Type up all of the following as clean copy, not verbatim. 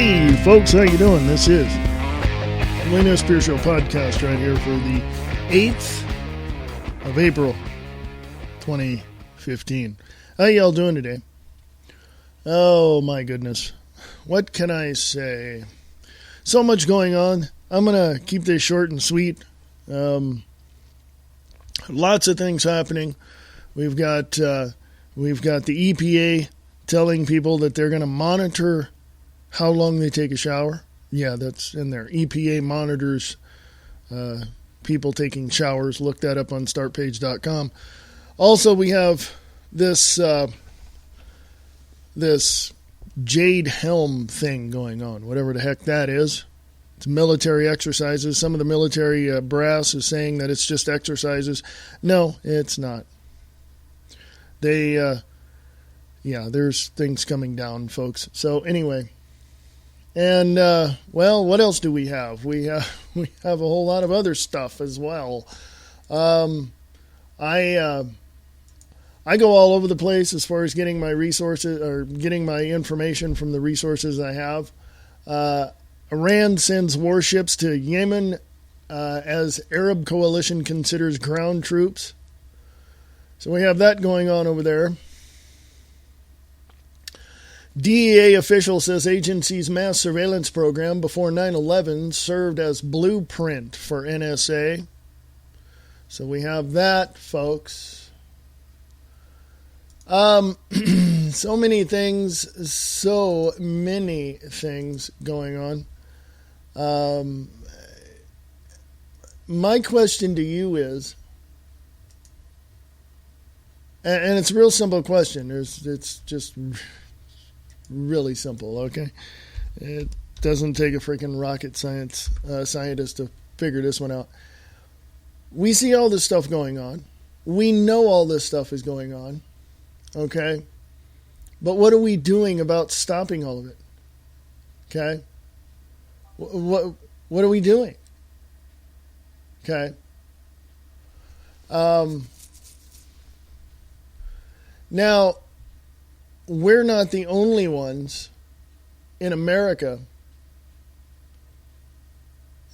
Hey folks, how you doing? This is the Wayne S. Pierce Show podcast right here for the 8th of April 2015. How y'all doing today? Oh my goodness. What can I say? So much going on. I'm going to keep this short and sweet. Lots of things happening. We've got the EPA telling people that they're going to monitor how long they take a shower. Yeah, that's in there. EPA monitors people taking showers. Look that up on startpage.com. Also, we have this Jade Helm thing going on, whatever the heck that is. It's military exercises. Some of the military brass is saying that it's just exercises. No, it's not. There's things coming down, folks. So anyway, and what else do we have? We have a whole lot of other stuff as well. I go all over the place as far as getting my resources or getting my information from the resources I have. Iran sends warships to Yemen as Arab coalition considers ground troops. So we have that going on over there. DEA official says agency's mass surveillance program before 9/11 served as blueprint for NSA. So we have that, folks. So many things going on. My question to you is, and it's a real simple question. It's just really simple, okay? It doesn't take a freaking rocket scientist to figure this one out. We see all this stuff going on. We know all this stuff is going on, okay? But what are we doing about stopping all of it? Okay? What are we doing? Okay? Now, we're not the only ones in America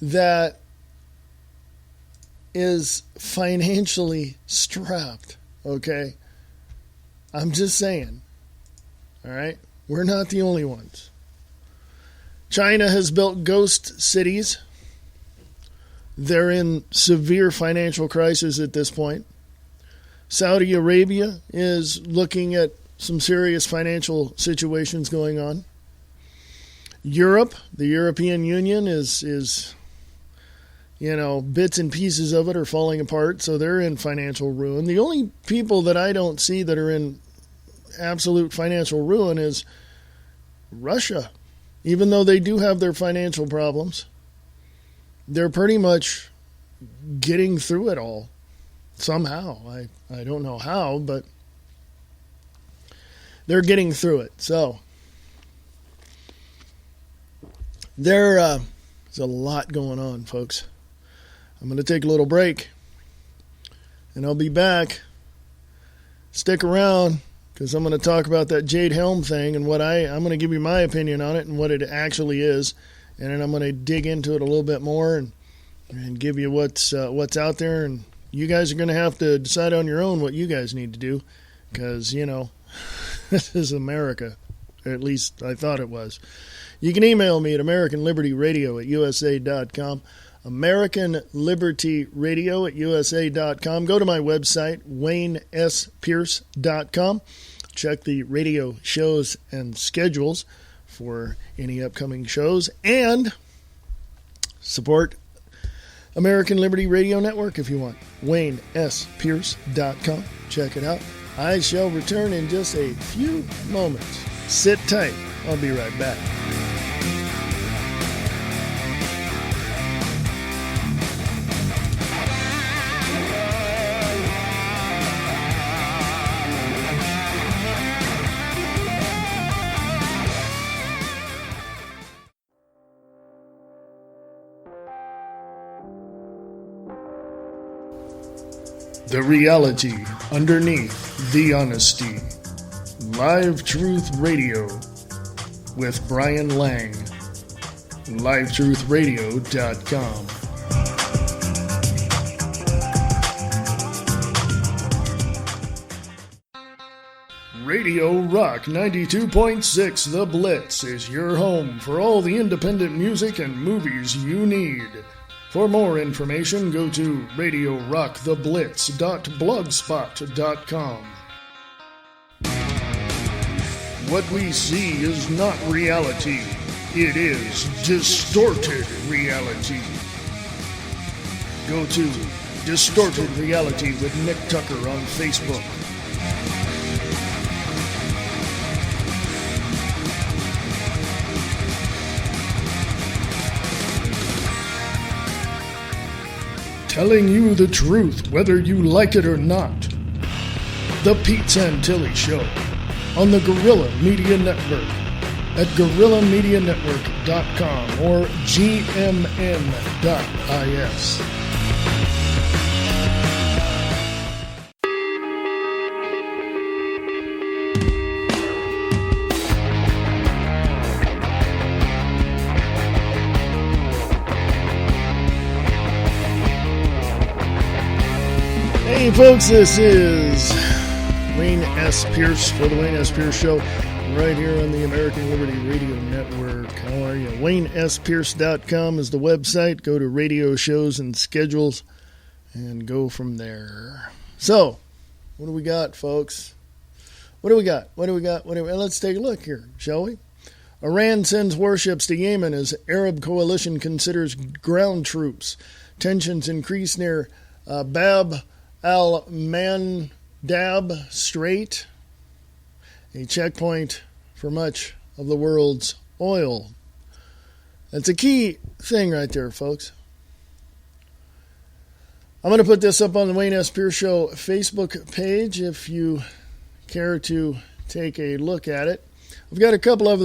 that is financially strapped, okay? I'm just saying, all right? We're not the only ones. China has built ghost cities. They're in severe financial crisis at this point. Saudi Arabia is looking at some serious financial situations going on. Europe, the European Union is bits and pieces of it are falling apart, so they're in financial ruin. The only people that I don't see that are in absolute financial ruin is Russia. Even though they do have their financial problems, they're pretty much getting through it all somehow. I don't know how, but they're getting through it. So there's a lot going on, folks. I'm going to take a little break, and I'll be back. Stick around, because I'm going to talk about that Jade Helm thing and I'm going to give you my opinion on it and what it actually is, and then I'm going to dig into it a little bit more and give you what's out there, and you guys are going to have to decide on your own what you guys need to do, because this is America. At least I thought it was. You can email me at AmericanLibertyRadio@USA.com. AmericanLibertyRadio@USA.com. Go to my website, WayneSPierce.com. Check the radio shows and schedules for any upcoming shows. And support American Liberty Radio Network if you want. WayneSPierce.com. Check it out. I shall return in just a few moments. Sit tight. I'll be right back. The reality underneath the honesty. Live Truth Radio with Brian Lang. LiveTruthRadio.com. Radio Rock 92.6 The Blitz is your home for all the independent music and movies you need. For more information, go to radiorocktheblitz.blogspot.com. What we see is not reality. It is distorted reality. Go to Distorted Reality with Nick Tucker on Facebook. Telling you the truth, whether you like it or not. The Pete Santilli Show on the Guerrilla Media Network at guerrillamedianetwork.com or gmn.is. Hey folks, this is Wayne S. Pierce for the Wayne S. Pierce Show right here on the American Liberty Radio Network. How are you? WayneSPierce.com is the website. Go to radio shows and schedules and go from there. So, what do we got, folks? What do we got? Let's take a look here, shall we? Iran sends warships to Yemen as Arab coalition considers ground troops. Tensions increase near Bab al-Mandab Strait, a checkpoint for much of the world's oil. That's a key thing right there, folks. I'm going to put this up on the Wayne S. Pierce Show Facebook page if you care to take a look at it. I've got a couple of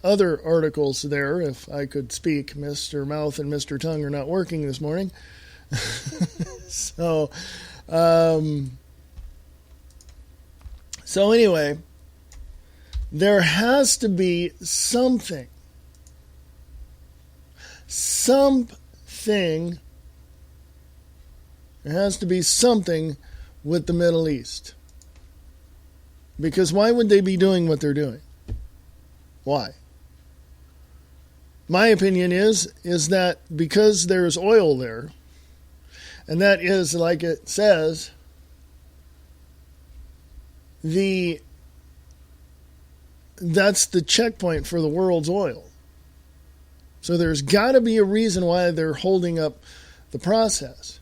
other articles there, if I could speak. Mr. Mouth and Mr. Tongue are not working this morning. So anyway, there has to be something there has to be something with the Middle East. Because why would they be doing what they're doing? Why? My opinion is that because there's oil there, and that is, like it says, that's the checkpoint for the world's oil. So there's got to be a reason why they're holding up the process.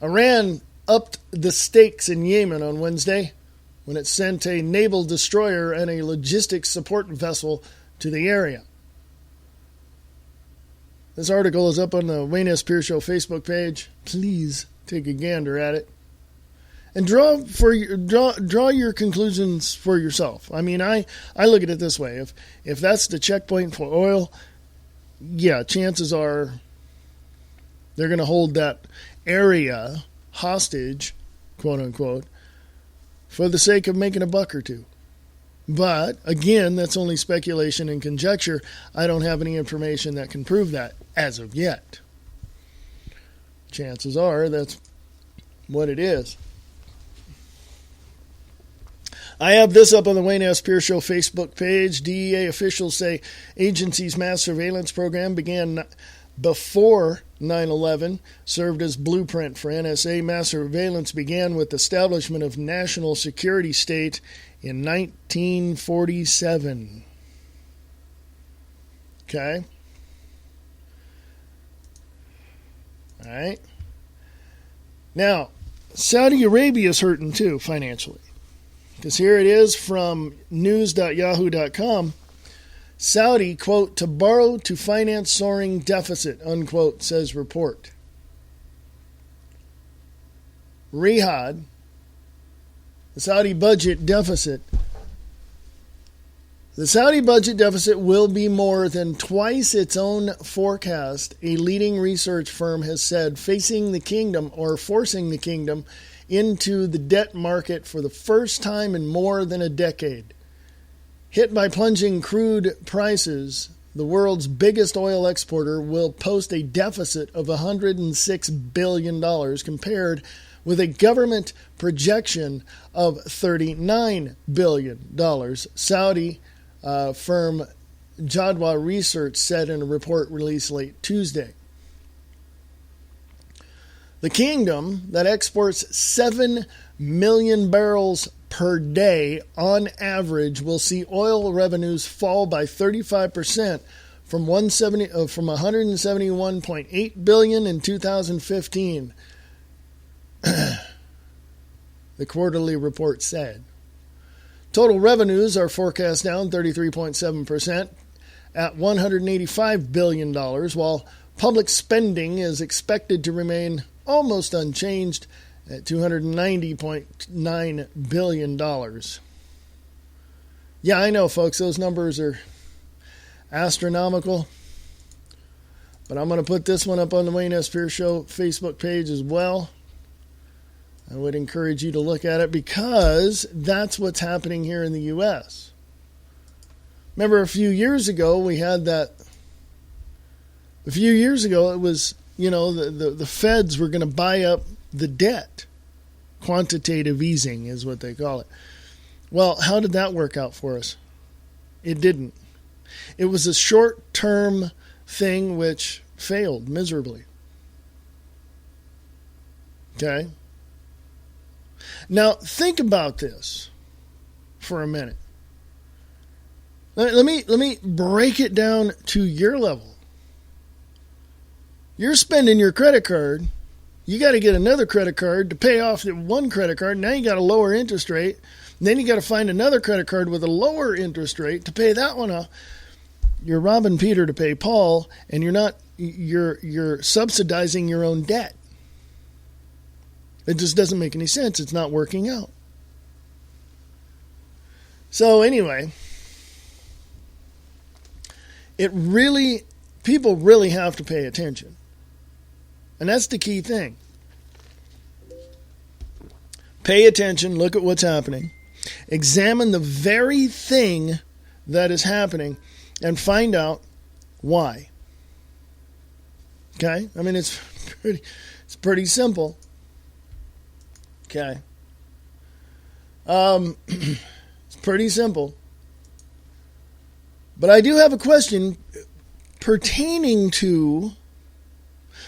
Iran upped the stakes in Yemen on Wednesday when it sent a naval destroyer and a logistics support vessel to the area. This article is up on the Wayne S. Pierce Show Facebook page. Please take a gander at it. And draw your conclusions for yourself. I mean, I look at it this way. If that's the checkpoint for oil, yeah, chances are they're going to hold that area hostage, quote unquote, for the sake of making a buck or two. But, again, that's only speculation and conjecture. I don't have any information that can prove that as of yet. Chances are that's what it is. I have this up on the Wayne S. Pierce Show Facebook page. DEA officials say agency's mass surveillance program began before 9/11, served as blueprint for NSA. Mass surveillance began with the establishment of national security state in 1947. Okay. All right. Now, Saudi Arabia is hurting too financially. Because here it is from news.yahoo.com. Saudi, quote, to borrow to finance soaring deficit, unquote, says report. Riyadh, the Saudi budget deficit. The Saudi budget deficit will be more than twice its own forecast, a leading research firm has said, forcing the kingdom into the debt market for the first time in more than a decade. Hit by plunging crude prices, the world's biggest oil exporter will post a deficit of $106 billion compared with a government projection of $39 billion. Saudi firm Jadwa Research said in a report released late Tuesday. The kingdom that exports 7 million barrels per day on average will see oil revenues fall by 35% from 171.8 billion in 2015. The quarterly report said. Total revenues are forecast down 33.7% at $185 billion, while public spending is expected to remain almost unchanged at $290.9 billion. Yeah, I know, folks, those numbers are astronomical. But I'm going to put this one up on the Wayne S. Pierce Show Facebook page as well. I would encourage you to look at it because that's what's happening here in the U.S. Remember a few years ago we had that. A few years ago it was, the feds were going to buy up the debt. Quantitative easing is what they call it. Well, how did that work out for us? It didn't. It was a short-term thing which failed miserably. Okay? Now, think about this for a minute. Let me break it down to your level. You're spending your credit card. You got to get another credit card to pay off the one credit card. Now you got a lower interest rate. And then you got to find another credit card with a lower interest rate to pay that one off. You're robbing Peter to pay Paul, and you're subsidizing your own debt. It just doesn't make any sense. It's not working out. So anyway, people really have to pay attention. And that's the key thing. Pay attention, look at what's happening, examine the very thing that is happening, and find out why. Okay? I mean, it's pretty simple. Okay? It's pretty simple. But I do have a question pertaining to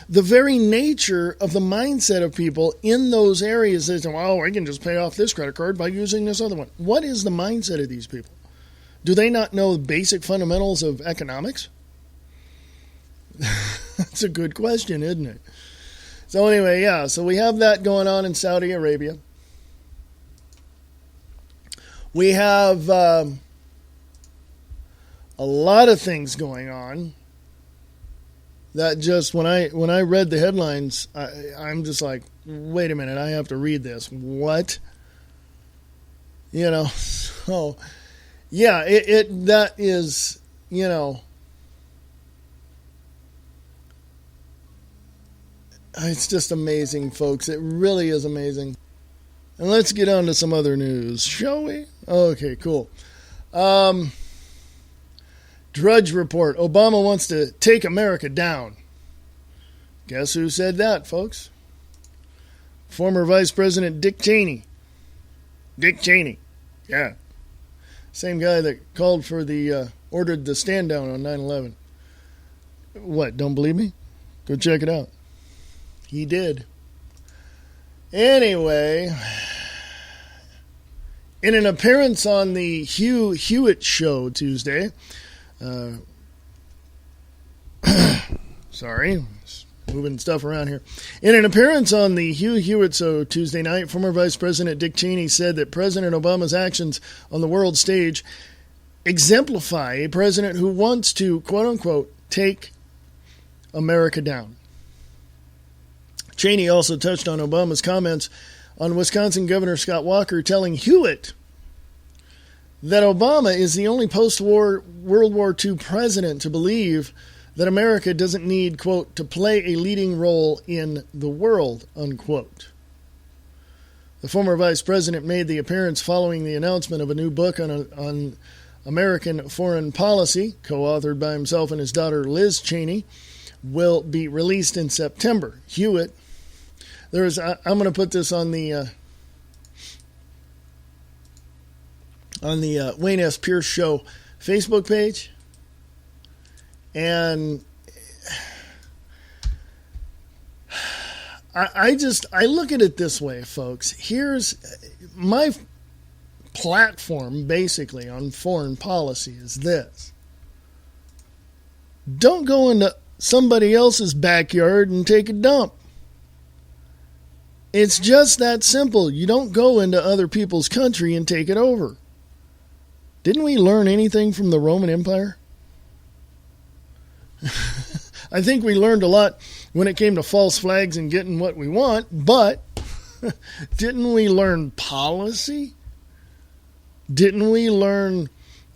the very nature of the mindset of people in those areas that say, well, I can just pay off this credit card by using this other one. What is the mindset of these people? Do they not know the basic fundamentals of economics? That's a good question, isn't it? So anyway, yeah, so we have that going on in Saudi Arabia. We have a lot of things going on. That just, when I read the headlines, I'm just like, wait a minute, I have to read this. What? So, yeah, that is, it's just amazing, folks. It really is amazing. And let's get on to some other news, shall we? Okay, cool. Drudge Report. Obama wants to take America down. Guess who said that, folks? Former Vice President Dick Cheney. Dick Cheney. Yeah. Same guy that called for ordered the stand down on 9/11. What, don't believe me? Go check it out. He did. Anyway, in an appearance on the Hugh Hewitt Show Tuesday, sorry, moving stuff around here. In an appearance on the Hugh Hewitt Show Tuesday night, former Vice President Dick Cheney said that President Obama's actions on the world stage exemplify a president who wants to, quote-unquote, take America down. Cheney also touched on Obama's comments on Wisconsin Governor Scott Walker telling Hewitt that Obama is the only post-war World War II president to believe that America doesn't need, quote, to play a leading role in the world, unquote. The former vice president made the appearance following the announcement of a new book on American Foreign Policy, co-authored by himself and his daughter Liz Cheney, will be released in September. Hewitt, I'm going to put this on the Wayne S. Pierce Show Facebook page, and I look at it this way, folks. Here's my platform, basically, on foreign policy is this. Don't go into somebody else's backyard and take a dump. It's just that simple. You don't go into other people's country and take it over. Didn't we learn anything from the Roman Empire? I think we learned a lot when it came to false flags and getting what we want, but didn't we learn policy? Didn't we learn,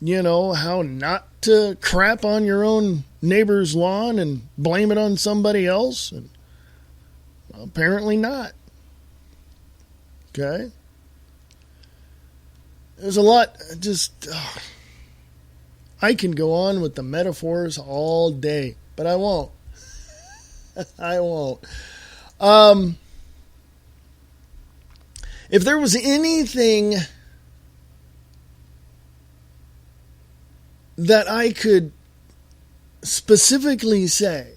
how not to crap on your own neighbor's lawn and blame it on somebody else? And well, apparently not. Okay? There's a lot, I can go on with the metaphors all day, but I won't. I won't. If there was anything that I could specifically say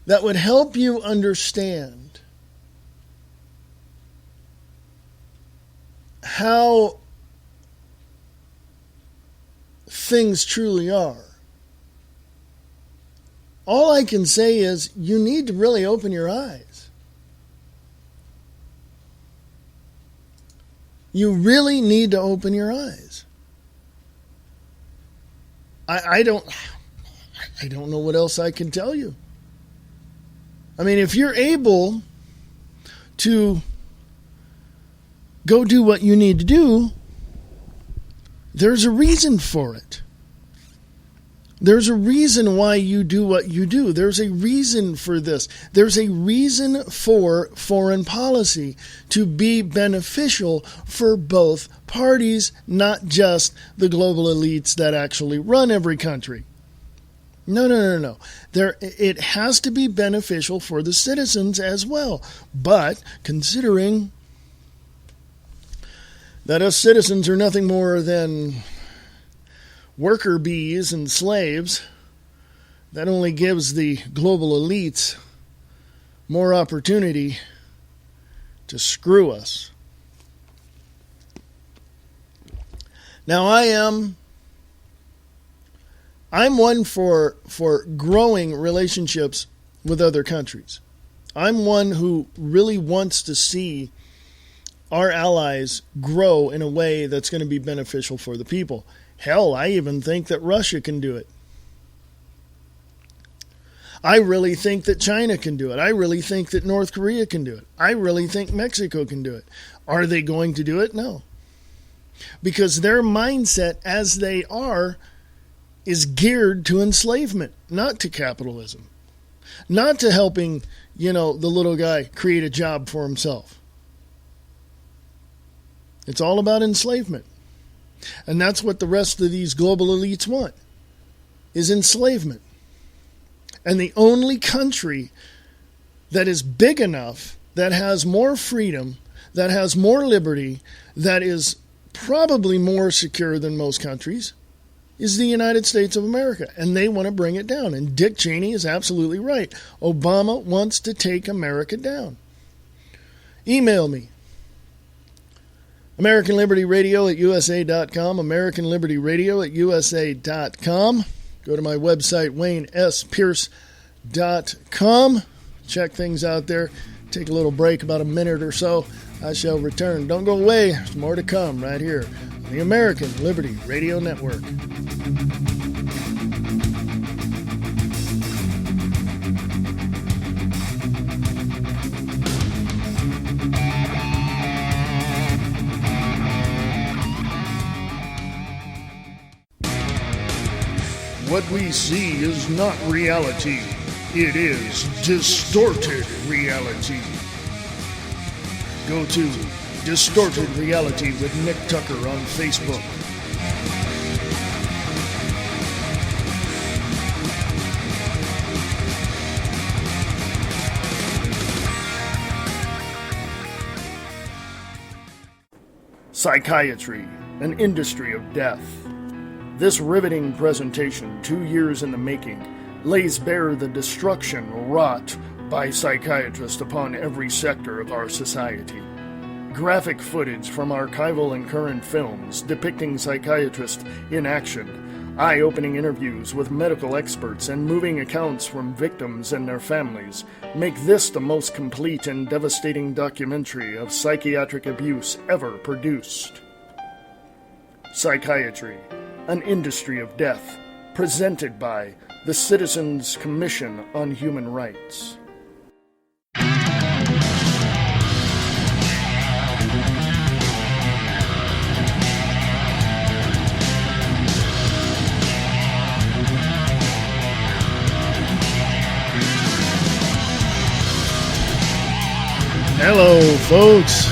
that would help you understand how things truly are, all I can say is you need to really open your eyes. You really need to open your eyes. I don't know what else I can tell you. I mean, if you're able to go do what you need to do, there's a reason for it. There's a reason why you do what you do. There's a reason for this. There's a reason for foreign policy to be beneficial for both parties, not just the global elites that actually run every country. No. It has to be beneficial for the citizens as well. But considering that us citizens are nothing more than worker bees and slaves, that only gives the global elites more opportunity to screw us. Now I'm one for growing relationships with other countries. I'm one who really wants to see our allies grow in a way that's going to be beneficial for the people. Hell, I even think that Russia can do it. I really think that China can do it. I really think that North Korea can do it. I really think Mexico can do it. Are they going to do it? No. Because their mindset as they are is geared to enslavement, not to capitalism. Not to helping, the little guy create a job for himself. It's all about enslavement. And that's what the rest of these global elites want, is enslavement. And the only country that is big enough, that has more freedom, that has more liberty, that is probably more secure than most countries, is the United States of America. And they want to bring it down. And Dick Cheney is absolutely right. Obama wants to take America down. Email me. American Liberty Radio at USA.com, American Liberty Radio at USA.com. Go to my website, WayneSPierce.com. Check things out there. Take a little break, about a minute or so. I shall return. Don't go away. There's more to come right here on the American Liberty Radio Network. What we see is not reality. It is distorted reality. Go to Distorted Reality with Nick Tucker on Facebook. Psychiatry, an Industry of Death. This riveting presentation, 2 years in the making, lays bare the destruction wrought by psychiatrists upon every sector of our society. Graphic footage from archival and current films depicting psychiatrists in action, eye-opening interviews with medical experts, and moving accounts from victims and their families make this the most complete and devastating documentary of psychiatric abuse ever produced. Psychiatry, an Industry of Death, presented by the Citizens Commission on Human Rights. Hello, folks.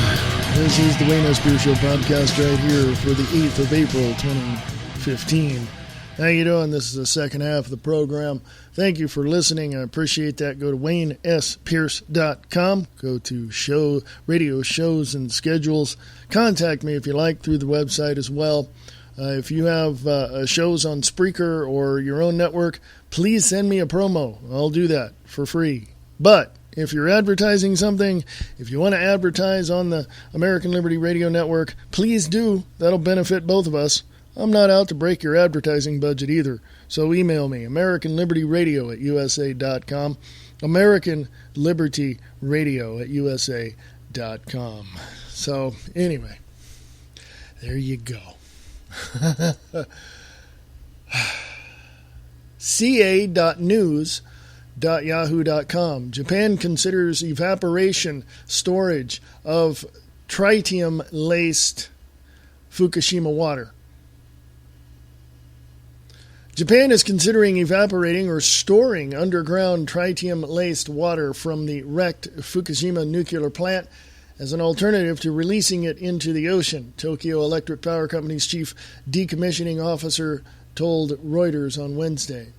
This is the Wayne S. Beer Show podcast right here for the 8th of April, 2015. How you doing? This is the second half of the program. Thank you for listening. I appreciate that. Go to WayneSPierce.com. Go to radio shows and schedules. Contact me if you like through the website as well. If you have shows on Spreaker or your own network, please send me a promo. I'll do that for free. But if you're advertising something, if you want to advertise on the American Liberty Radio Network, please do. That'll benefit both of us. I'm not out to break your advertising budget either. So email me, AmericanLibertyRadio@USA.com, AmericanLibertyRadio@USA.com. So anyway, there you go. ca.news.yahoo.com. Japan considers evaporation storage of tritium-laced Fukushima water. Japan is considering evaporating or storing underground tritium-laced water from the wrecked Fukushima nuclear plant as an alternative to releasing it into the ocean, Tokyo Electric Power Company's chief decommissioning officer told Reuters on Wednesday.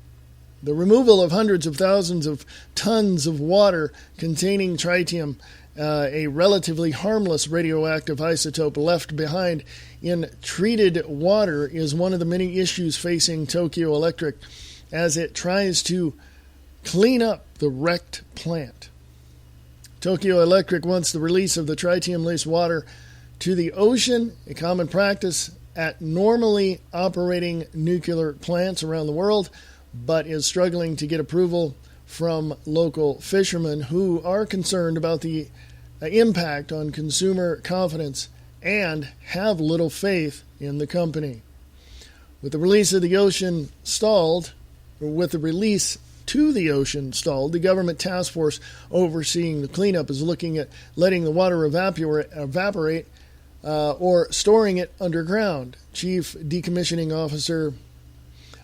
The removal of hundreds of thousands of tons of water containing tritium, a relatively harmless radioactive isotope left behind in treated water, is one of the many issues facing Tokyo Electric as it tries to clean up the wrecked plant. Tokyo Electric wants the release of the tritium-laced water to the ocean, a common practice at normally operating nuclear plants around the world, but is struggling to get approval from local fishermen who are concerned about the impact on consumer confidence and have little faith in the company. With the release to the ocean stalled, the government task force overseeing the cleanup is looking at letting the water evaporate or storing it underground. Chief Decommissioning Officer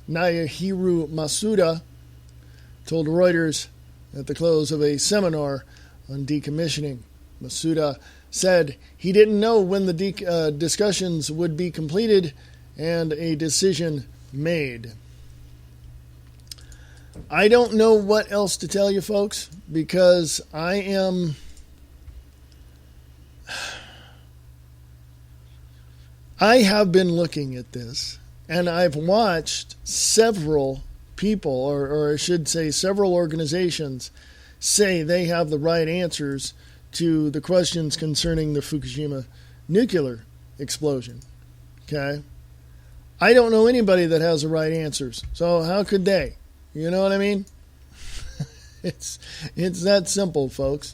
Naohiro Masuda told Reuters at the close of a seminar on decommissioning. Masuda said he didn't know when the discussions would be completed and a decision made. I don't know what else to tell you, folks, because I have been looking at this, and I've watched several people, or I should say several organizations, say they have the right answers to the questions concerning the Fukushima nuclear explosion. Okay? I don't know anybody that has the right answers, so how could they? You know what I mean? It's that simple, folks.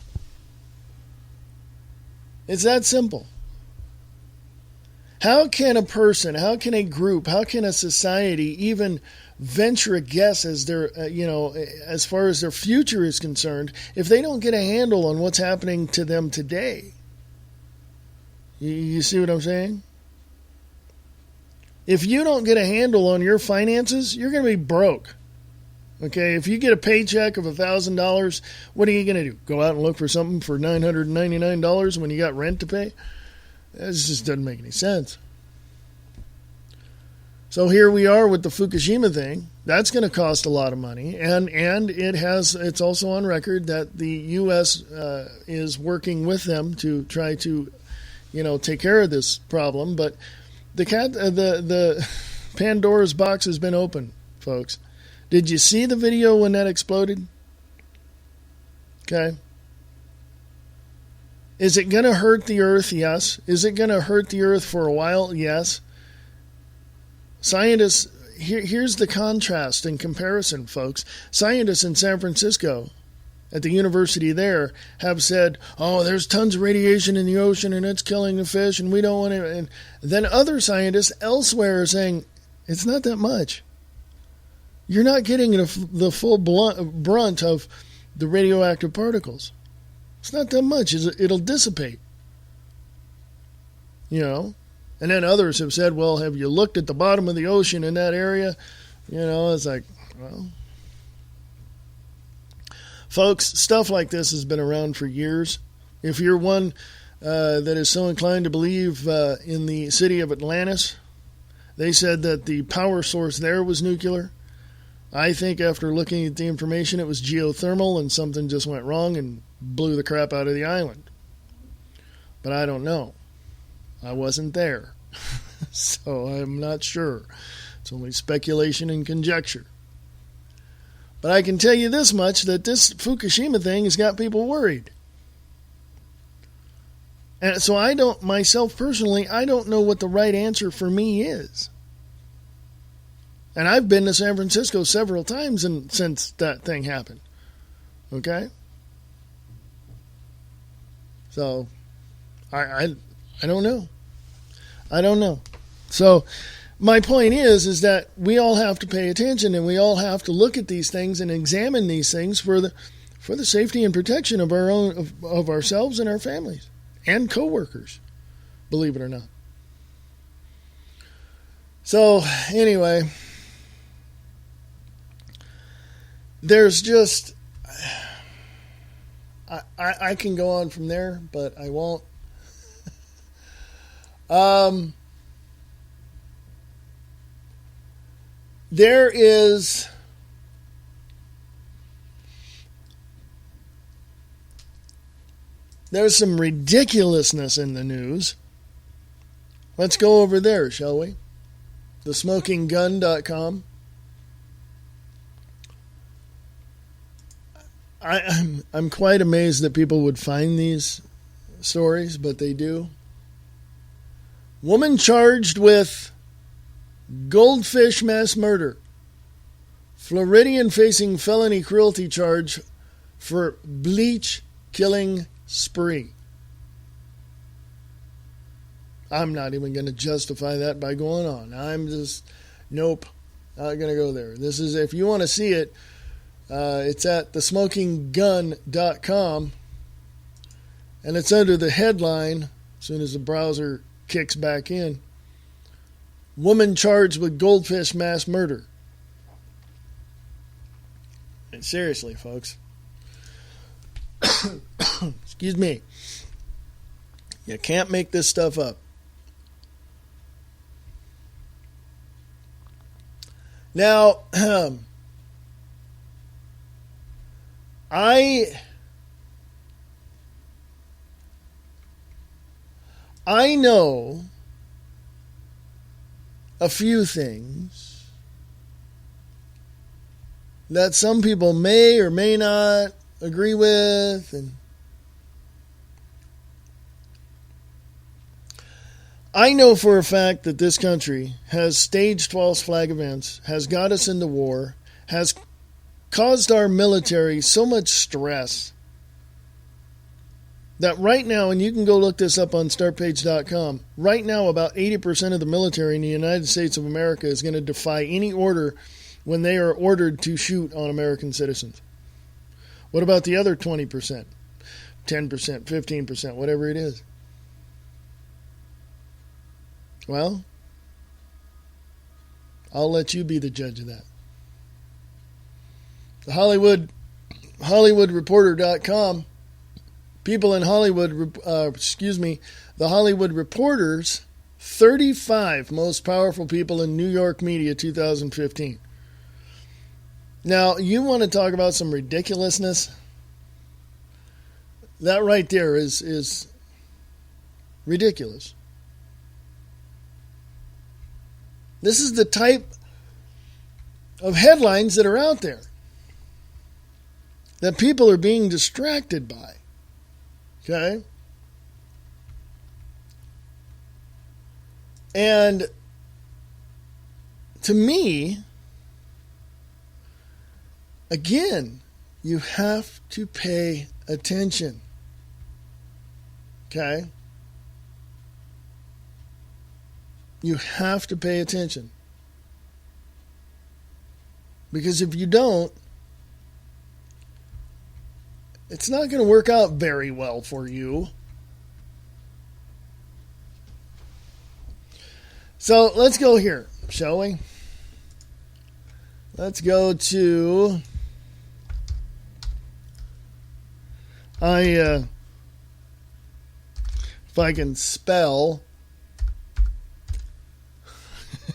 It's that simple. How can a person, how can a group, how can a society even venture a guess as their, as far as their future is concerned, if they don't get a handle on what's happening to them today? You see what I'm saying? If you don't get a handle on your finances, you're going to be broke. Okay, if you get a paycheck of $1,000, what are you going to do? Go out and look for something for $999 when you got rent to pay? That just doesn't make any sense. So here we are with the Fukushima thing. That's going to cost a lot of money, and it's also on record that the U.S. is working with them to try to take care of this problem. But the Pandora's box has been opened, folks. Did you see the video when that exploded? Okay. Is it going to hurt the earth? Yes. Is it going to hurt the earth for a while? Yes. Scientists, here's the contrast and comparison, folks. Scientists in San Francisco at the university there have said, oh, there's tons of radiation in the ocean and it's killing the fish and we don't want to. And then other scientists elsewhere are saying, it's not that much. You're not getting the full brunt of the radioactive particles. It's not that much. It'll dissipate. And then others have said, well, have you looked at the bottom of the ocean in that area? It's like, well. Folks, stuff like this has been around for years. If you're one that is so inclined to believe in the city of Atlantis, they said that the power source there was nuclear. I think after looking at the information, it was geothermal and something just went wrong and blew the crap out of the island. But I don't know. I wasn't there. So I'm not sure. It's only speculation and conjecture. But I can tell you this much, that this Fukushima thing has got people worried. And so myself personally, I don't know what the right answer for me is. And I've been to San Francisco several times since that thing happened. Okay? So, I don't know. I don't know. So, my point is that we all have to pay attention and we all have to look at these things and examine these things for the safety and protection of our own of ourselves and our families and coworkers, believe it or not. So, anyway, there's just I can go on from there, but I won't. There's some ridiculousness in the news. Let's go over there, shall we? thesmokinggun.com. I'm quite amazed that people would find these stories, but they do. Woman charged with goldfish mass murder. Floridian facing felony cruelty charge for bleach killing spree. I'm not even going to justify that by going on. Nope, not going to go there. This is, if you want to see it, it's at thesmokinggun.com, and it's under the headline, as soon as the browser kicks back in, woman charged with goldfish mass murder. And seriously, folks. Excuse me. You can't make this stuff up. Now, I know a few things that some people may or may not agree with, and I know for a fact that this country has staged false flag events, has got us into war, has caused our military so much stress that right now, and you can go look this up on startpage.com, right now about 80% of the military in the United States of America is going to defy any order when they are ordered to shoot on American citizens. What about the other 20%, 10%, 15%, whatever it is? Well, I'll let you be the judge of that. The HollywoodReporter.com, people in Hollywood, the Hollywood Reporter's 35 most powerful people in New York media 2015. Now, you want to talk about some ridiculousness? That right there is ridiculous. This is the type of headlines that are out there that people are being distracted by. Okay? And to me, again, you have to pay attention. Okay? You have to pay attention. Because if you don't, it's not going to work out very well for you. So let's go here, shall we? Let's go to if I can spell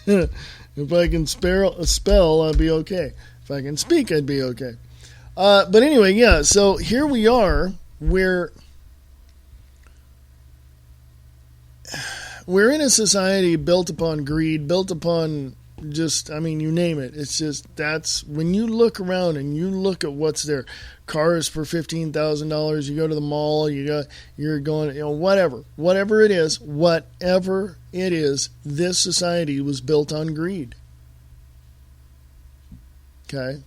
if I can spell, I'd be okay. If I can speak, I'd be okay. But anyway, yeah, so here we are where we're in a society built upon greed, built upon just, I mean, you name it. It's just, that's, when you look around and you look at what's there, cars for $15,000, you go to the mall, you're going, whatever it is, this society was built on greed. Okay.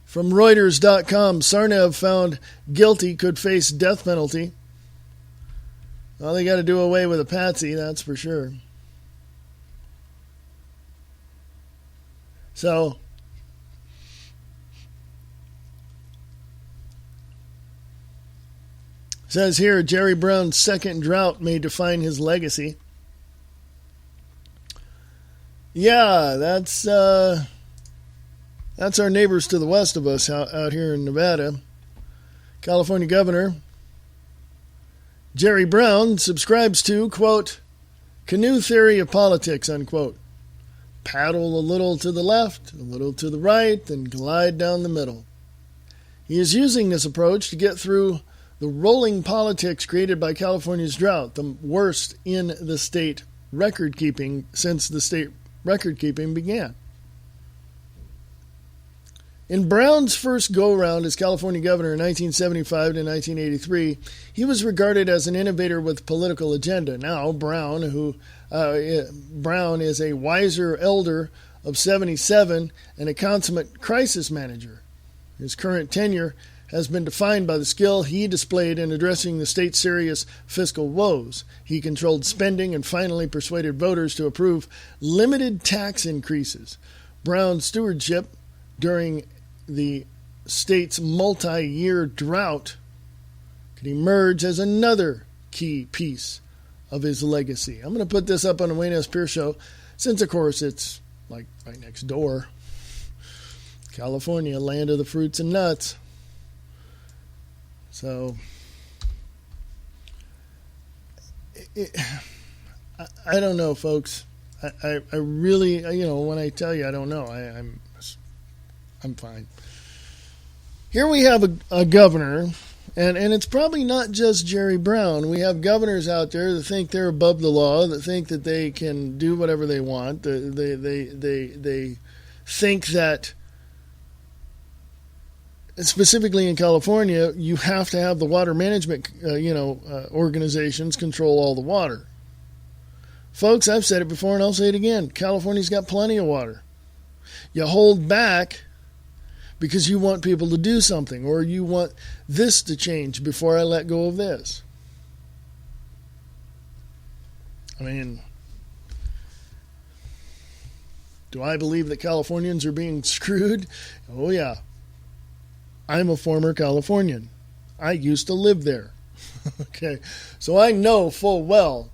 From Reuters.com, Tsarnaev found guilty, could face death penalty. Well, they got to do away with a patsy, that's for sure. So, says here, Jerry Brown's second drought may define his legacy. Yeah, that's our neighbors to the west of us out here in Nevada. California Governor Jerry Brown subscribes to, quote, canoe theory of politics, unquote. Paddle a little to the left, a little to the right, and glide down the middle. He is using this approach to get through the rolling politics created by California's drought, the worst in the state record-keeping since the state record-keeping began. In Brown's first go-round as California governor in 1975 to 1983, he was regarded as an innovator with political agenda. Now, Brown is a wiser elder of 77 and a consummate crisis manager. His current tenure has been defined by the skill he displayed in addressing the state's serious fiscal woes. He controlled spending and finally persuaded voters to approve limited tax increases. Brown's stewardship during the state's multi-year drought could emerge as another key piece of his legacy. I'm going to put this up on the Wayne S. Pierce Show, since, of course, it's like right next door. California, land of the fruits and nuts. So, I don't know, folks. I really, when I tell you I don't know, I'm fine. Here we have a governor, and it's probably not just Jerry Brown. We have governors out there that think they're above the law, that think that they can do whatever they want. They think that, specifically in California, you have to have the water management, organizations control all the water. Folks, I've said it before and I'll say it again. California's got plenty of water. You hold back because you want people to do something, or you want this to change before I let go of this. I mean, do I believe that Californians are being screwed? Oh, yeah. I'm a former Californian. I used to live there. Okay, so I know full well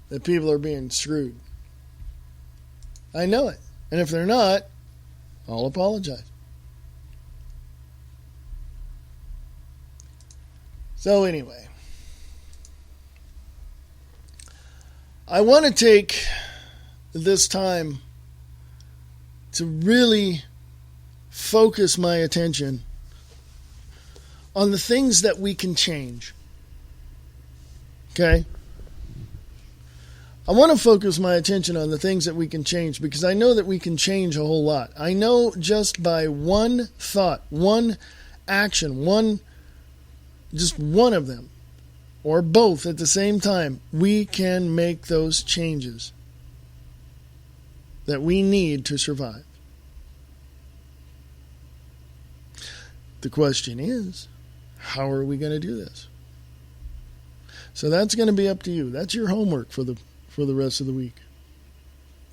that people are being screwed. I know it. And if they're not, I'll apologize. So anyway, I want to take this time to really focus my attention on the things that we can change. Okay? I want to focus my attention on the things that we can change because I know that we can change a whole lot. I know just by one thought, one action, just one of them, or both at the same time, we can make those changes that we need to survive. The question is, how are we going to do this? So that's going to be up to you. That's your homework for the rest of the week.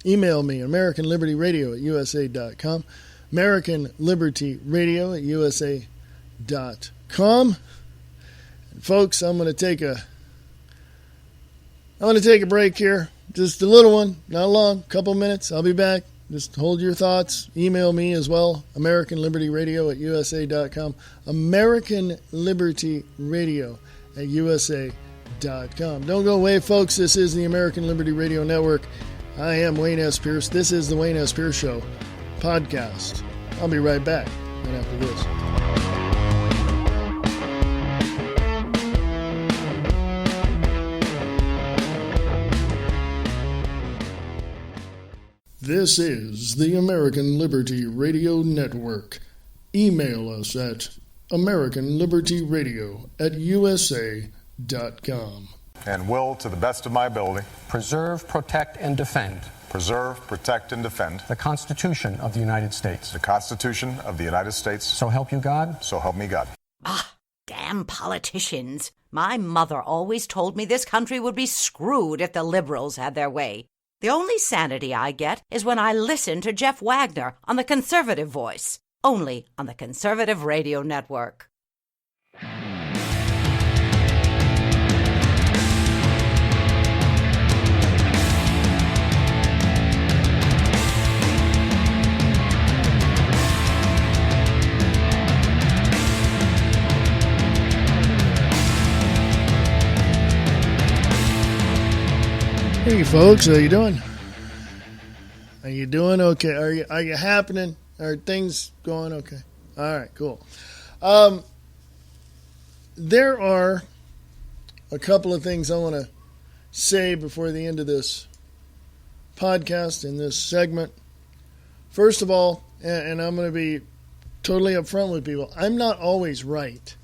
Email me, AmericanLibertyRadio@USA.com, AmericanLibertyRadio@USA.com. And folks, I'm going to take a break here. Just a little one, not long, couple minutes. I'll be back. Just hold your thoughts. Email me as well, AmericanLibertyRadio@USA.com, AmericanLibertyRadio@USA.com. Don't go away, folks. This is the American Liberty Radio Network. I am Wayne S. Pierce. This is the Wayne S. Pierce Show podcast. I'll be right back right after this. This is the American Liberty Radio Network. Email us at AmericanLibertyRadio@USA.com. And will, to the best of my ability, preserve, protect, and defend preserve, protect, and defend the Constitution of the United States. the Constitution of the United States. So help you God. So help me God. Ah, damn politicians. My mother always told me this country would be screwed if the liberals had their way. The only sanity I get is when I listen to Jeff Wagner on the Conservative Voice, only on the Conservative Radio Network. Hey folks, how you doing? Are you doing okay? Are you happening? Are things going okay? All right, cool. There are a couple of things I want to say before the end of this podcast in this segment. First of all, and I'm going to be totally upfront with people, I'm not always right.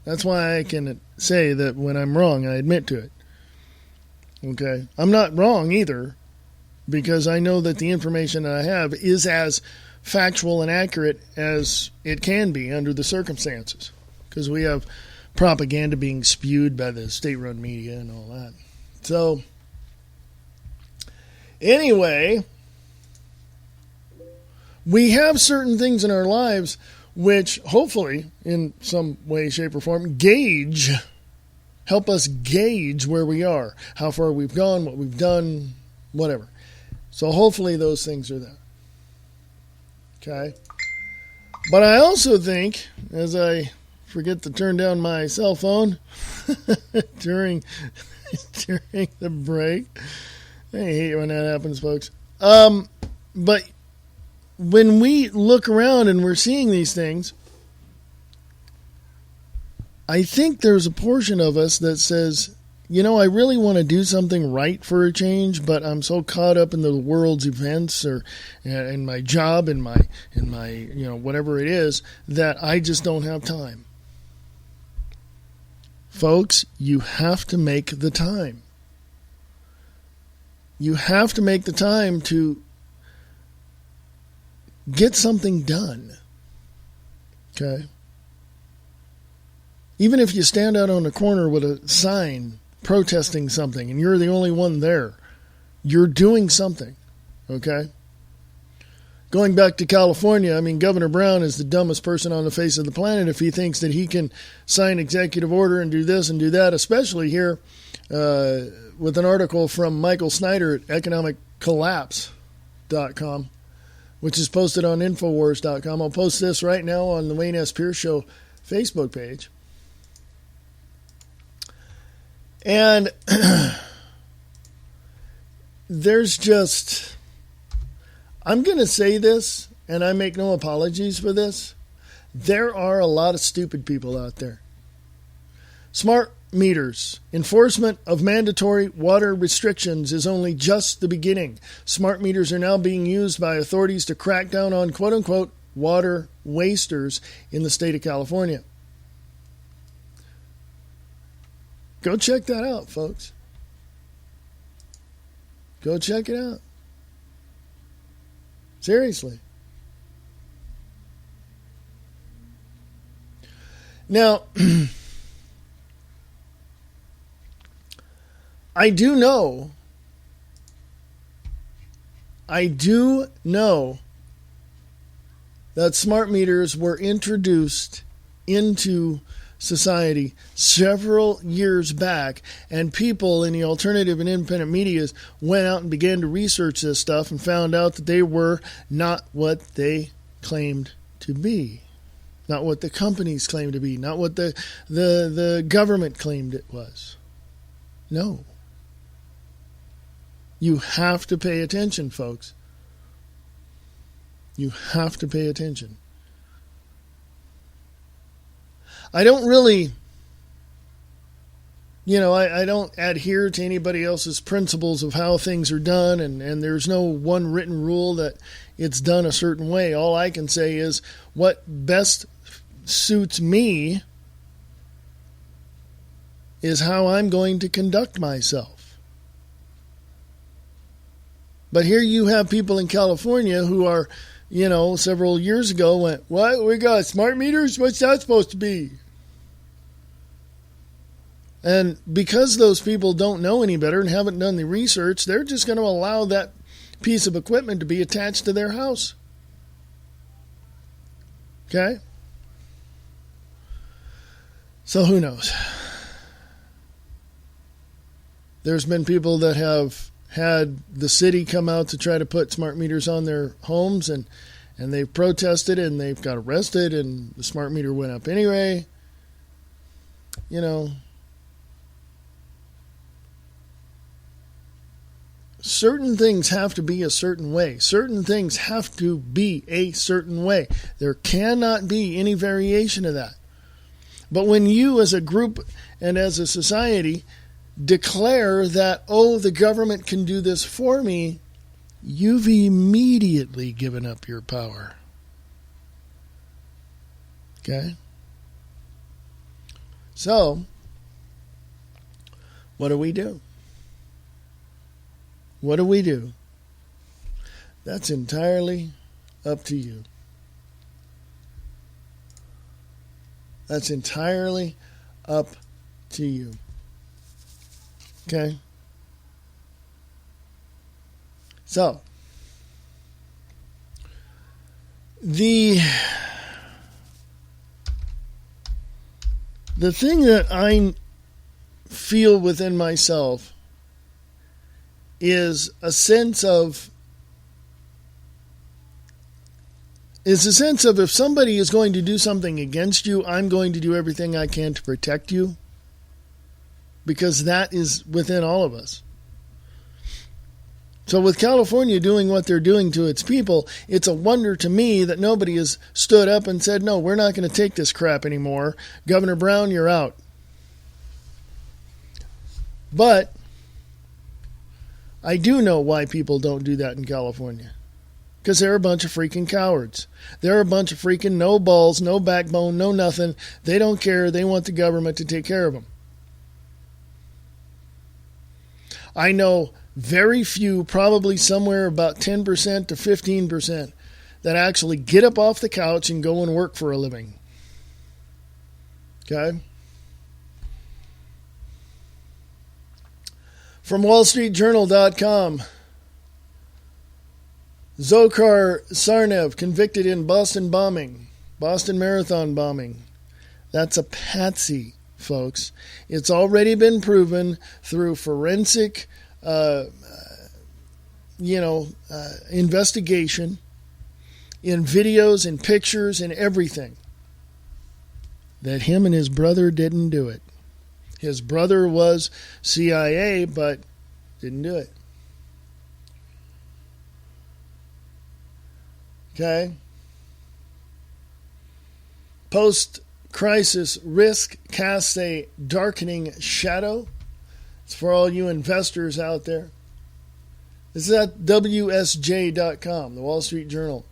That's why I can say that when I'm wrong, I admit to it. Okay, I'm not wrong either, because I know that the information that I have is as factual and accurate as it can be under the circumstances, because we have propaganda being spewed by the state-run media and all that. So, anyway, we have certain things in our lives which hopefully, in some way, shape, or form, help us gauge where we are, how far we've gone, what we've done, whatever. So hopefully those things are there. Okay? But I also think, as I forget to turn down my cell phone during the break, I hate when that happens, folks. But when we look around and we're seeing these things, I think there's a portion of us that says, you know, I really want to do something right for a change, but I'm so caught up in the world's events or in my job, in my whatever it is, that I just don't have time. Folks, you have to make the time. You have to make the time to get something done. Okay? Even if you stand out on the corner with a sign protesting something and you're the only one there, you're doing something, okay? Going back to California, I mean, Governor Brown is the dumbest person on the face of the planet if he thinks that he can sign executive order and do this and do that, especially here with an article from Michael Snyder at economiccollapse.com, which is posted on Infowars.com. I'll post this right now on the Wayne S. Pierce Show Facebook page. And there's just, I'm going to say this, and I make no apologies for this. There are a lot of stupid people out there. Smart meters. Enforcement of mandatory water restrictions is only just the beginning. Smart meters are now being used by authorities to crack down on quote-unquote water wasters in the state of California. Go check that out, folks. Go check it out. Seriously. Now, I do know that smart meters were introduced into society several years back, and people in the alternative and independent media went out and began to research this stuff and found out that they were not what they claimed to be. Not what the companies claimed to be, not what the government claimed it was. No. You have to pay attention, folks. You have to pay attention. I don't really, I don't adhere to anybody else's principles of how things are done, and there's no one written rule that it's done a certain way. All I can say is what best suits me is how I'm going to conduct myself. But here you have people in California who are, several years ago went, what? We got smart meters? What's that supposed to be? And because those people don't know any better and haven't done the research, they're just going to allow that piece of equipment to be attached to their house. Okay? So who knows? There's been people that have had the city come out to try to put smart meters on their homes, and they've protested and they've got arrested, and the smart meter went up anyway. Certain things have to be a certain way. Certain things have to be a certain way. There cannot be any variation of that. But when you as a group and as a society declare that, the government can do this for me, you've immediately given up your power. Okay? So, what do we do? What do we do? That's entirely up to you. That's entirely up to you. Okay? So, the thing that I feel within myself is a sense of if somebody is going to do something against you, I'm going to do everything I can to protect you, because that is within all of us. So with California doing what they're doing to its people, it's a wonder to me that nobody has stood up and said, no, we're not going to take this crap anymore. Governor Brown, you're out. But I do know why people don't do that in California. Because they're a bunch of freaking cowards. They're a bunch of freaking no balls, no backbone, no nothing. They don't care. They want the government to take care of them. I know very few, probably somewhere about 10% to 15%, that actually get up off the couch and go and work for a living. Okay? From WallStreetJournal.com, Dzhokhar Tsarnaev convicted in Boston Marathon bombing. That's a patsy, folks. It's already been proven through forensic, investigation, in videos, in pictures, and everything, that him and his brother didn't do it. His brother was CIA, but didn't do it. Okay? Post crisis risk casts a darkening shadow. It's for all you investors out there. This is at WSJ.com, the Wall Street Journal.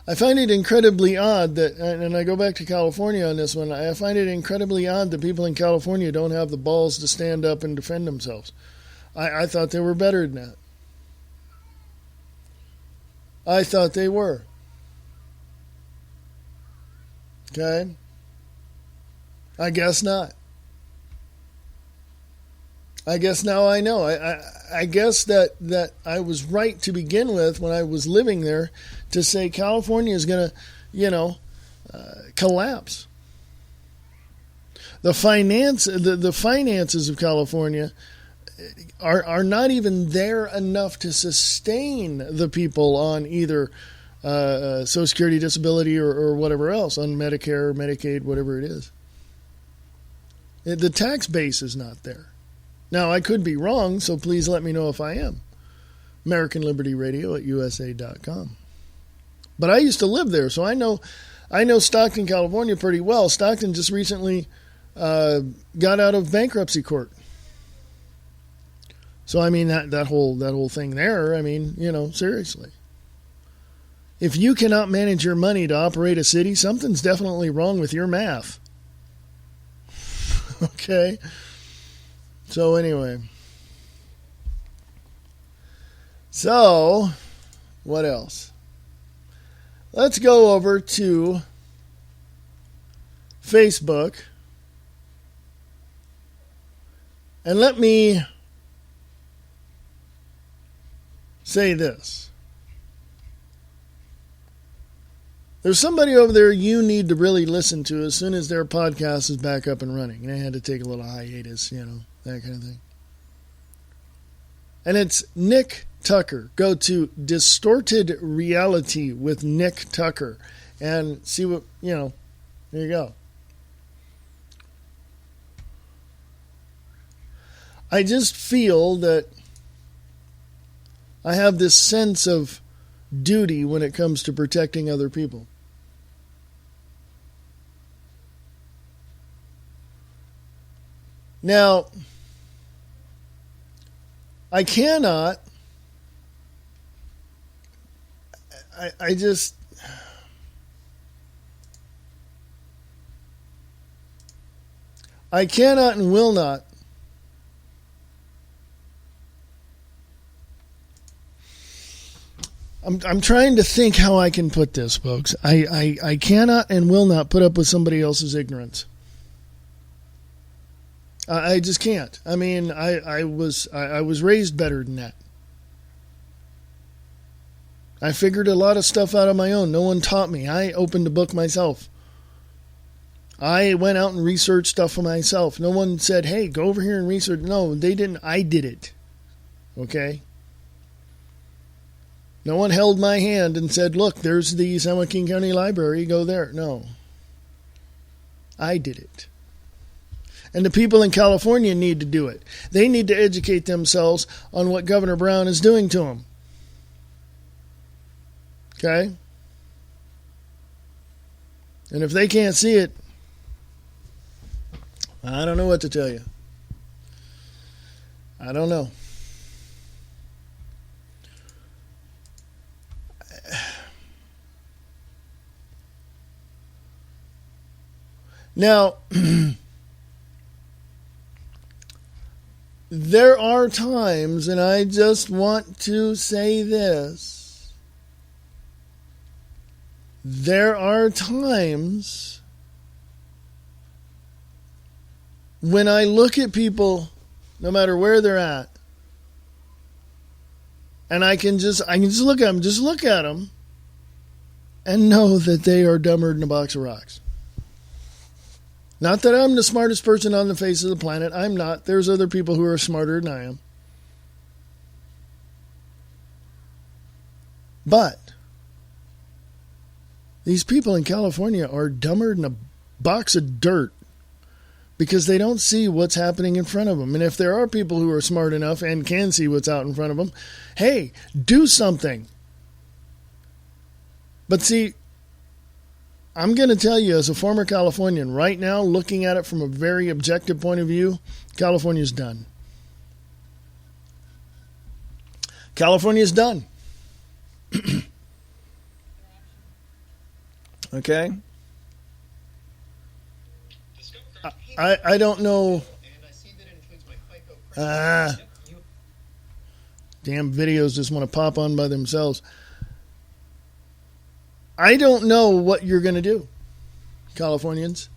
I find it incredibly odd that, and I go back to California on this one, I find it incredibly odd that people in California don't have the balls to stand up and defend themselves. I thought they were better than that. I thought they were. Okay? I guess not. I guess now I know. I guess that I was right to begin with when I was living there to say California is going to, collapse. The finances of California are not even there enough to sustain the people on either Social Security, disability, or whatever else, on Medicare, Medicaid, whatever it is. The tax base is not there. Now, I could be wrong, so please let me know if I am. American Liberty Radio at USA.com. But I used to live there, so I know Stockton, California pretty well. Stockton just recently got out of bankruptcy court. So, I mean, that whole thing there, I mean, seriously. If you cannot manage your money to operate a city, something's definitely wrong with your math. Okay? So anyway. So, what else? Let's go over to Facebook. And let me say this. There's somebody over there you need to really listen to as soon as their podcast is back up and running. And I had to take a little hiatus, that kind of thing. And it's Nick Tucker. Go to Distorted Reality with Nick Tucker and see what, there you go. I just feel that I have this sense of duty when it comes to protecting other people. Now, I cannot, I just, I cannot and will not I'm trying to think how I can put this, folks. I cannot and will not put up with somebody else's ignorance. I just can't. I mean, I was raised better than that. I figured a lot of stuff out on my own. No one taught me. I opened a book myself. I went out and researched stuff for myself. No one said, hey, go over here and research. No, they didn't. I did it. Okay? No one held my hand and said, look, there's the San Joaquin County Library. Go there. No. I did it. And the people in California need to do it. They need to educate themselves on what Governor Brown is doing to them. Okay? And if they can't see it, I don't know what to tell you. I don't know. Now, there are times, and I just want to say this, there are times when I look at people, no matter where they're at, and I can just look at them, and know that they are dumber than a box of rocks. Not that I'm the smartest person on the face of the planet. I'm not. There's other people who are smarter than I am. But these people in California are dumber than a box of dirt because they don't see what's happening in front of them. And if there are people who are smart enough and can see what's out in front of them, hey, do something. But see, I'm going to tell you, as a former Californian, right now, looking at it from a very objective point of view, California's done. California's done. Okay? I don't know. Damn videos just want to pop on by themselves. I don't know what you're going to do, Californians.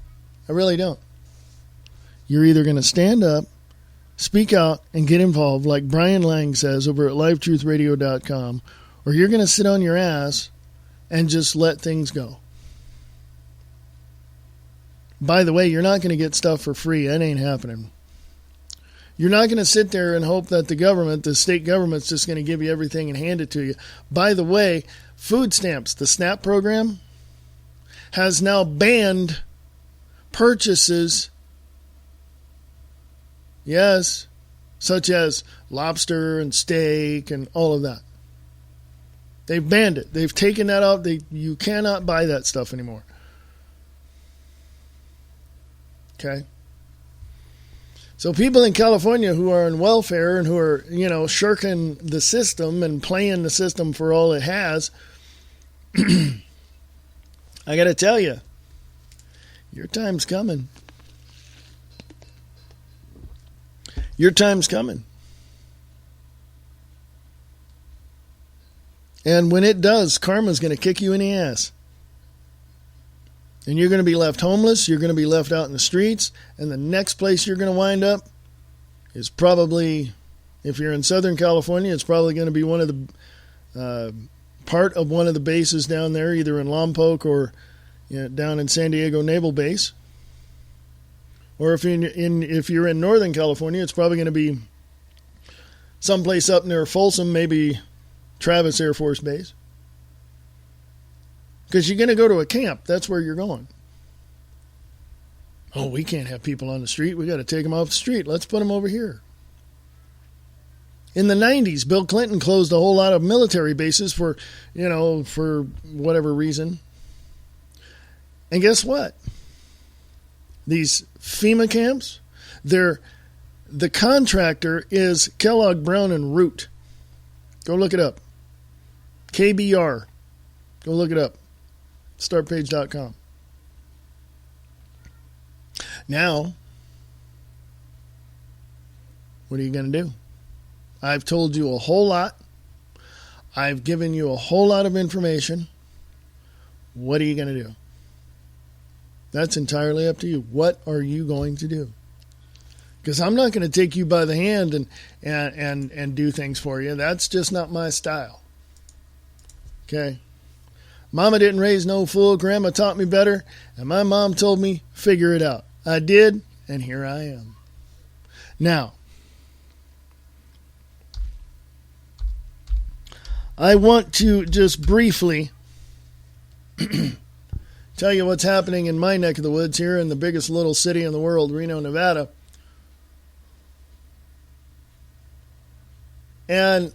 I really don't. You're either going to stand up, speak out, and get involved, like Brian Lang says over at LiveTruthRadio.com, or you're going to sit on your ass and just let things go. By the way, you're not going to get stuff for free. That ain't happening. You're not going to sit there and hope that the government, the state government's just going to give you everything and hand it to you. By the way, food stamps, the SNAP program, has now banned purchases, yes, such as lobster and steak and all of that. They've banned it. They've taken that out. You cannot buy that stuff anymore. Okay? So people in California who are on welfare and who are, shirking the system and playing the system for all it has, I got to tell you, your time's coming. Your time's coming. And when it does, karma's going to kick you in the ass. And you're going to be left homeless. You're going to be left out in the streets. And the next place you're going to wind up is probably, if you're in Southern California, it's probably going to be one of the part of one of the bases down there, either in Lompoc or down in San Diego Naval Base. Or if you're in Northern California, it's probably going to be someplace up near Folsom, maybe Travis Air Force Base. Because you're going to go to a camp. That's where you're going. Oh, we can't have people on the street. We got to take them off the street. Let's put them over here. In the 90s, Bill Clinton closed a whole lot of military bases for whatever reason. And guess what? These FEMA camps, the contractor is Kellogg Brown and Root. Go look it up. KBR. Go look it up. Startpage.com. Now, what are you going to do? I've told you a whole lot. I've given you a whole lot of information. What are you going to do? That's entirely up to you. What are you going to do? Because I'm not going to take you by the hand and do things for you. That's just not my style. Okay? Mama didn't raise no fool. Grandma taught me better. And my mom told me, figure it out. I did, and here I am. Now, I want to just briefly tell you what's happening in my neck of the woods here in the biggest little city in the world, Reno, Nevada. And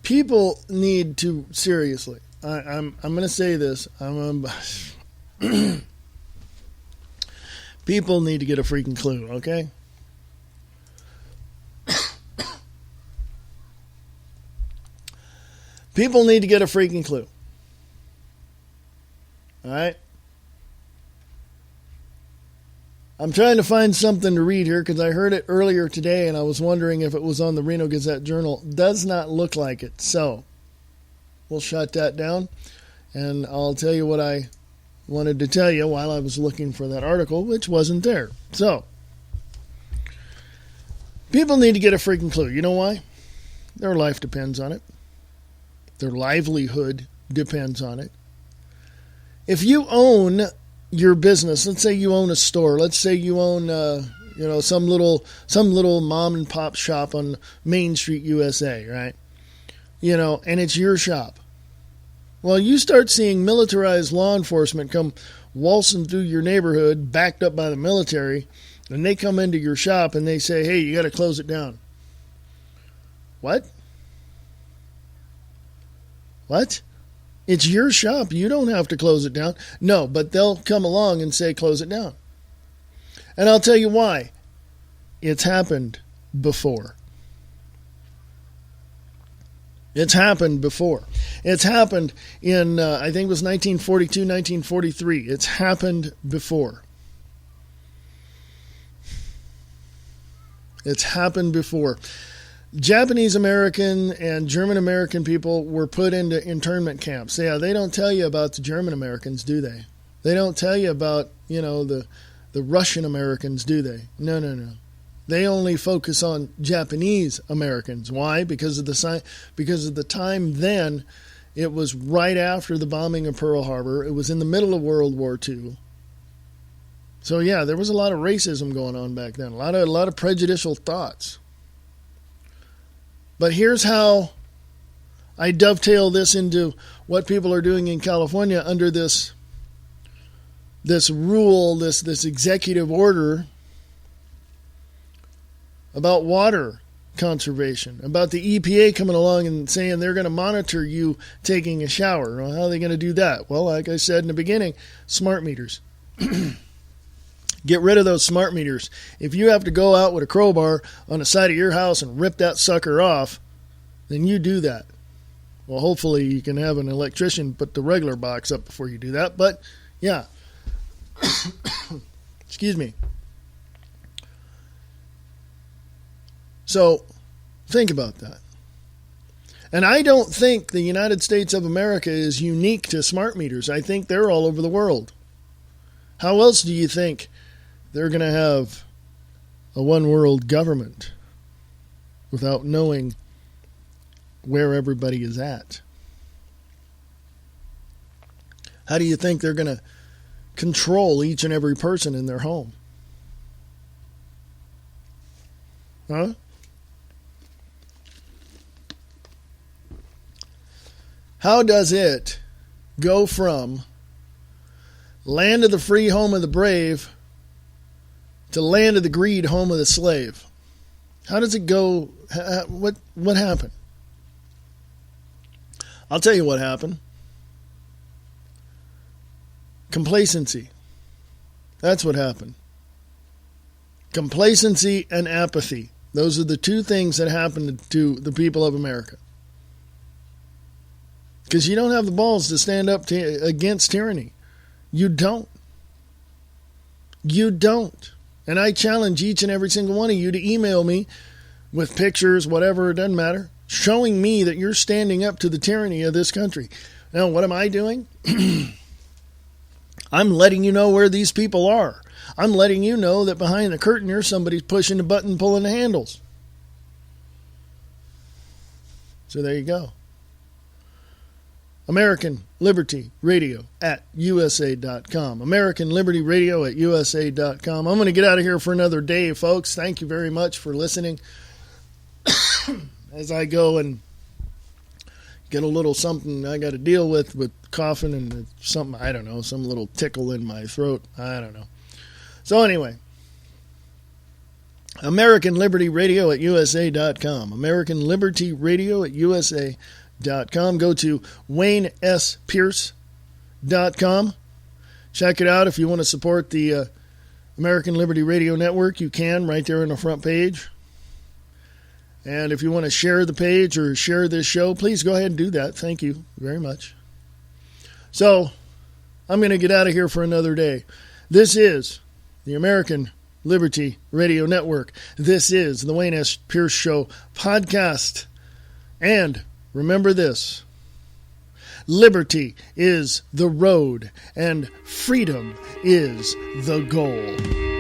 people need to, seriously, I'm going to say this. People need to get a freaking clue, okay? People need to get a freaking clue. All right? I'm trying to find something to read here because I heard it earlier today and I was wondering if it was on the Reno Gazette-Journal. Does not look like it. So, we'll shut that down and I'll tell you what I wanted to tell you while I was looking for that article, which wasn't there. So, people need to get a freaking clue. You know why? Their life depends on it. Their livelihood depends on it. If you own your business, let's say you own a store, let's say you own some little mom and pop shop on Main Street, USA, right? And it's your shop. Well, you start seeing militarized law enforcement come waltzing through your neighborhood, backed up by the military, and they come into your shop and they say, hey, you got to close it down. What? What? It's your shop. You don't have to close it down. No, but they'll come along and say, close it down. And I'll tell you why. It's happened before. It's happened before. It's happened in, I think it was 1942, 1943. It's happened before. It's happened before. Japanese American and German American people were put into internment camps. Yeah, they don't tell you about the German Americans, do they? They don't tell you about, the Russian Americans, do they? No. They only focus on Japanese Americans. Why? Because of the time then. It was right after the bombing of Pearl Harbor. It was in the middle of World War II. So yeah, there was a lot of racism going on back then. A lot of prejudicial thoughts. But here's how I dovetail this into what people are doing in California under this rule, this executive order about water conservation, about the EPA coming along and saying they're going to monitor you taking a shower. Well, how are they going to do that? Well, like I said in the beginning, smart meters. Get rid of those smart meters. If you have to go out with a crowbar on the side of your house and rip that sucker off, then you do that. Well, hopefully you can have an electrician put the regular box up before you do that. But, yeah. Excuse me. So, think about that. And I don't think the United States of America is unique to smart meters. I think they're all over the world. How else do you think they're going to have a one-world government without knowing where everybody is at? How do you think they're going to control each and every person in their home? Huh? How does it go from land of the free, home of the brave, to land of the greed, home of the slave? How does it go? What happened? I'll tell you what happened. Complacency. That's what happened. Complacency and apathy. Those are the two things that happened to the people of America. Because you don't have the balls to stand up against tyranny. You don't. You don't. And I challenge each and every single one of you to email me with pictures, whatever, it doesn't matter, showing me that you're standing up to the tyranny of this country. Now, what am I doing? I'm letting you know where these people are. I'm letting you know that behind the curtain here, somebody's pushing the button, pulling the handles. So there you go. American Liberty Radio at USA.com. American Liberty Radio at USA.com. I'm going to get out of here for another day, folks. Thank you very much for listening. As I go and get a little something I got to deal with coughing and something, I don't know, some little tickle in my throat. I don't know. So anyway, American Liberty Radio at USA.com. American Liberty Radio at USA.com. Go to WayneSPierce.com. Check it out. If you want to support the American Liberty Radio Network, you can right there on the front page. And if you want to share the page or share this show, please go ahead and do that. Thank you very much. So, I'm going to get out of here for another day. This is the American Liberty Radio Network. This is the Wayne S. Pierce Show podcast. And remember this: liberty is the road and freedom is the goal.